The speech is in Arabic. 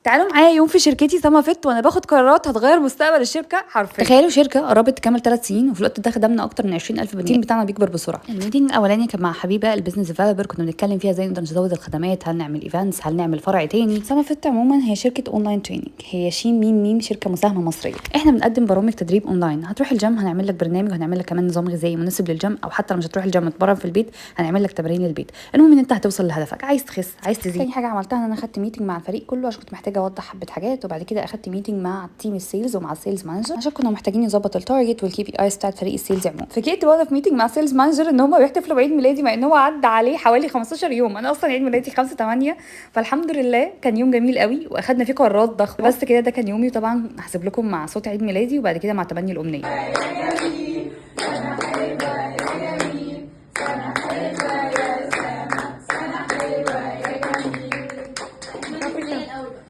تعالوا معايا يوم في شركتي سما فيت وانا باخد قرارات هتغير مستقبل الشركه حرفيا. تخيلوا شركه قربت تكمل 3 سنين وفي الوقت ده خدمنا اكتر من 20,000 بني. التيم بتاعنا بيكبر بسرعه. الميتنج الاولاني كان مع حبيبه البيزنس ديفلوبر، كنا بنتكلم فيها ازاي نقدر نزود الخدمات، هل نعمل ايفنتس، هل نعمل فرع تاني. سما فيت عموما هي شركه اونلاين تريننج، هي شين ميم ميم شركه مساهمه مصريه. احنا بنقدم برامج تدريب اونلاين، هتروح الجيم هنعمل لك برنامج وهنعمل لك كمان نظام غذائي مناسب للجيم، او حتى لو مش هتروح الجيم تتمرن في البيت هنعمل لك تمارين للبيت. المهم ان انت هتوصل لهدفك، عايز تخس عايز تزيد. تاني حاجه عملتها ان انا خدت ميتنج مع الفريق كله عشان كنت محتاجه اوضح حبه حاجات، وبعد كده اخدت ميتنج مع تيم السيلز ومع السيلز مانجر عشان كنا محتاجين نظبط التارجت والكي بي ايز بتاعت فريق السيلز عموما. فجيت وانا في ميتنج مع السيلز مانجر ان هم بيحتفلوا بعيد ميلادي مع ان هو عدى عليه حوالي 15 يوم، انا اصلا عيد ميلادي 5/8. فالحمد لله كان يوم جميل قوي واخدنا فيه قرارات ضخمه. بس كده ده كان يومي، طبعا هحسب لكم مع صوت عيد ميلادي وبعد كده مع تبني الامنيه.